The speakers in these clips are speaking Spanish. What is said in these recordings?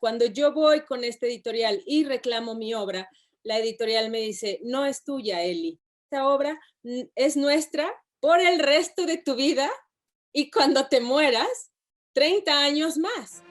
Cuando yo voy con esta editorial y reclamo mi obra, la editorial me dice, no es tuya, Eli. Esta obra es nuestra por el resto de tu vida y cuando te mueras, 30 años más.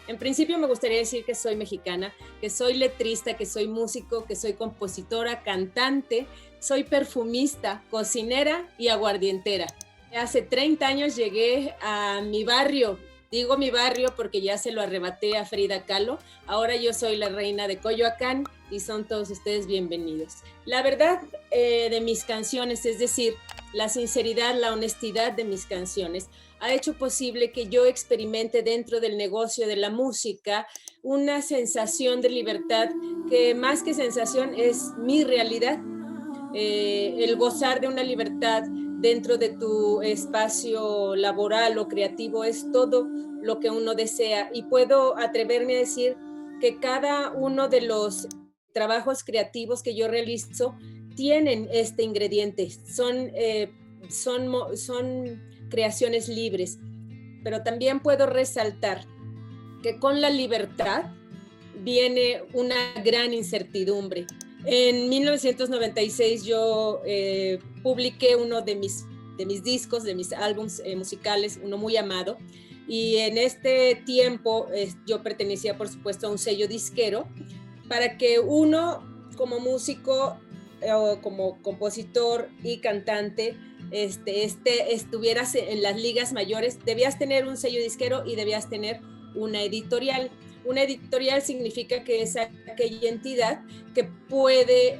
En principio me gustaría decir que soy mexicana, que soy letrista, que soy músico, que soy compositora, cantante, soy perfumista, cocinera y aguardientera. Hace 30 años llegué a mi barrio, digo mi barrio porque ya se lo arrebaté a Frida Kahlo, ahora yo soy la reina de Coyoacán y son todos ustedes bienvenidos. La verdad de mis canciones, es decir, la sinceridad, la honestidad de mis canciones, ha hecho posible que yo experimente dentro del negocio de la música una sensación de libertad que más que sensación es mi realidad. El gozar de una libertad dentro de tu espacio laboral o creativo es todo lo que uno desea y puedo atreverme a decir que cada uno de los trabajos creativos que yo realizo tienen este ingrediente, son creaciones libres, pero también puedo resaltar que con la libertad viene una gran incertidumbre. En 1996 yo publiqué uno de mis discos, de mis álbumes musicales, uno muy amado, y en este tiempo yo pertenecía, por supuesto, a un sello disquero, para que uno como músico o como compositor y cantante estuvieras en las ligas mayores, debías tener un sello disquero y debías tener una editorial. Una editorial significa que es aquella entidad que puede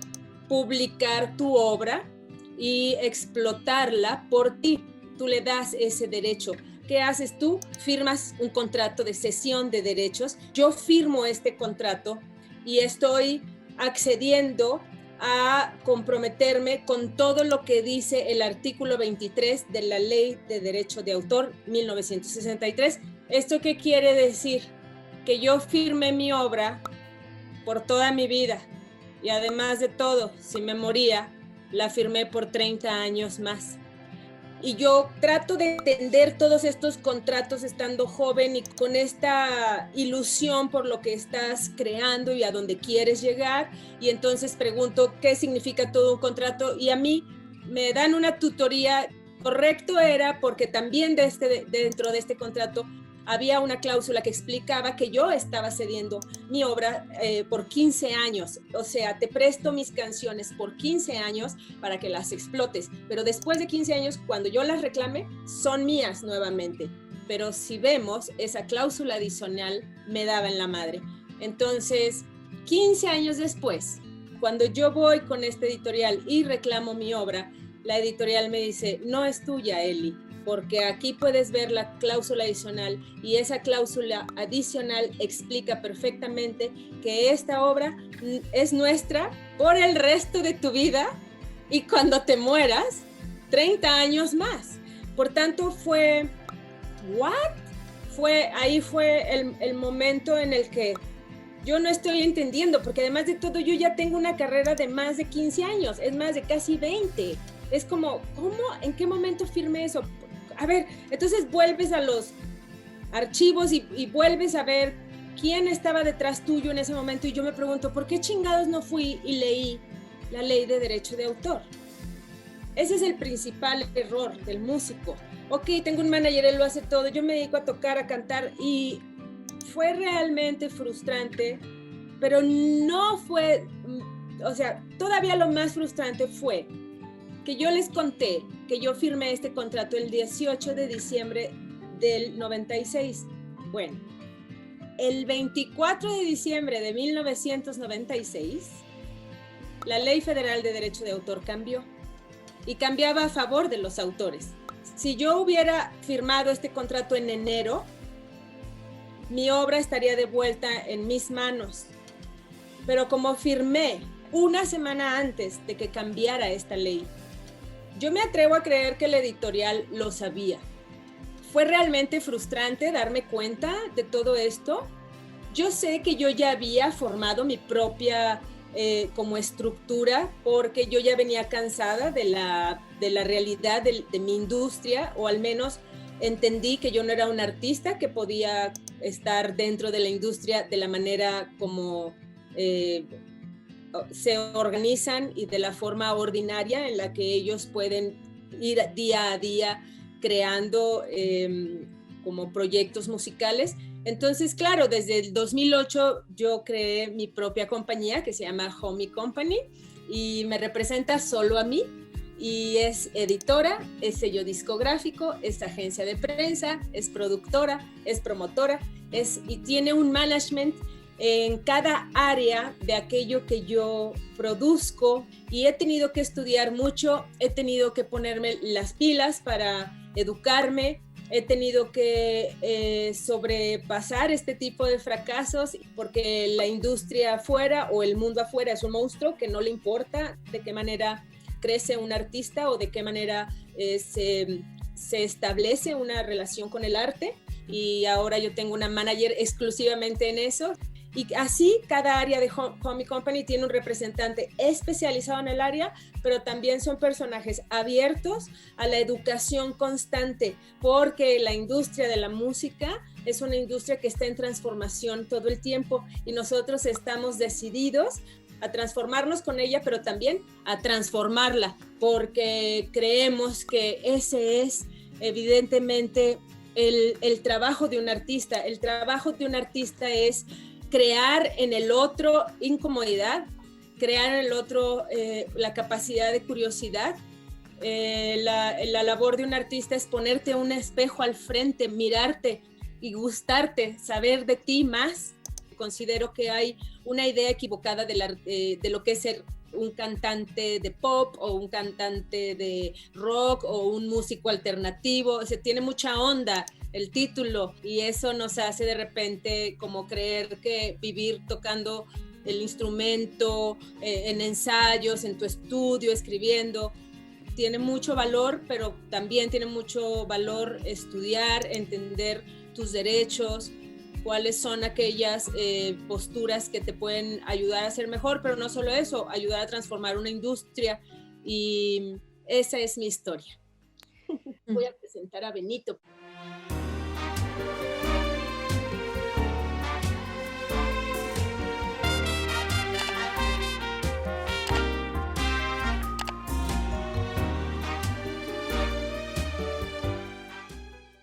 publicar tu obra y explotarla por ti. Tú le das ese derecho. ¿Qué haces tú? Firmas un contrato de cesión de derechos. Yo firmo este contrato y estoy accediendo a comprometerme con todo lo que dice el artículo 23 de la Ley de Derecho de Autor 1963. ¿Esto qué quiere decir? Que yo firmé mi obra por toda mi vida y además de todo, si me moría, la firmé por 30 años más. Y yo trato de entender todos estos contratos estando joven y con esta ilusión por lo que estás creando y a dónde quieres llegar. Y entonces pregunto qué significa todo un contrato y a mí me dan una tutoría. Correcto era porque también dentro de este contrato había una cláusula que explicaba que yo estaba cediendo mi obra por 15 años. O sea, te presto mis canciones por 15 años para que las explotes. Pero después de 15 años, cuando yo las reclame, son mías nuevamente. Pero si vemos, esa cláusula adicional me daba en la madre. Entonces, 15 años después, cuando yo voy con esta editorial y reclamo mi obra, la editorial me dice, no es tuya, Eli, porque aquí puedes ver la cláusula adicional y esa cláusula adicional explica perfectamente que esta obra es nuestra por el resto de tu vida y cuando te mueras, 30 años más. Por tanto, ahí fue el momento en el que yo no estoy entendiendo, porque además de todo yo ya tengo una carrera de más de 15 años, es más de casi 20. Es como, ¿cómo? ¿En qué momento firmé eso? A ver, entonces vuelves a los archivos y vuelves a ver quién estaba detrás tuyo en ese momento y yo me pregunto, ¿por qué chingados no fui y leí la Ley de Derecho de Autor? Ese es el principal error del músico. Ok, tengo un manager, él lo hace todo, yo me dedico a tocar, a cantar y fue realmente frustrante, pero no fue, o sea, todavía lo más frustrante fue que yo les conté que yo firmé este contrato el 18 de diciembre del 96. Bueno, el 24 de diciembre de 1996, la Ley Federal de Derecho de Autor cambió y cambiaba a favor de los autores. Si yo hubiera firmado este contrato en enero, mi obra estaría de vuelta en mis manos. Pero como firmé una semana antes de que cambiara esta ley, yo me atrevo a creer que la editorial lo sabía. Fue realmente frustrante darme cuenta de todo esto. Yo sé que yo ya había formado mi propia como estructura, porque yo ya venía cansada de la realidad de mi industria, o al menos entendí que yo no era un artista que podía estar dentro de la industria de la manera como se organizan y de la forma ordinaria en la que ellos pueden ir día a día creando como proyectos musicales. Entonces, claro, desde el 2008 yo creé mi propia compañía que se llama Homie Company y me representa solo a mí, y es editora, es sello discográfico, es agencia de prensa, es productora, es promotora, y tiene un management en cada área de aquello que yo produzco, y he tenido que estudiar mucho, he tenido que ponerme las pilas para educarme, he tenido que sobrepasar este tipo de fracasos, porque la industria afuera o el mundo afuera es un monstruo que no le importa de qué manera crece un artista o de qué manera se establece una relación con el arte, y ahora yo tengo una manager exclusivamente en eso. Y así cada área de Homie Company tiene un representante especializado en el área, pero también son personajes abiertos a la educación constante, porque la industria de la música es una industria que está en transformación todo el tiempo, y nosotros estamos decididos a transformarnos con ella, pero también a transformarla, porque creemos que ese es evidentemente el trabajo de un artista. El trabajo de un artista es crear en el otro incomodidad, crear en el otro la capacidad de curiosidad. La labor de un artista es ponerte un espejo al frente, mirarte y gustarte, saber de ti más. Considero que hay una idea equivocada de lo que es ser un cantante de pop o un cantante de rock o un músico alternativo. Se tiene mucha onda el título, y eso nos hace de repente como creer que vivir tocando el instrumento en ensayos, en tu estudio, escribiendo, tiene mucho valor, pero también tiene mucho valor estudiar, entender tus derechos, cuáles son aquellas posturas que te pueden ayudar a ser mejor, pero no solo eso, ayudar a transformar una industria, y esa es mi historia. Voy a presentar a Benito.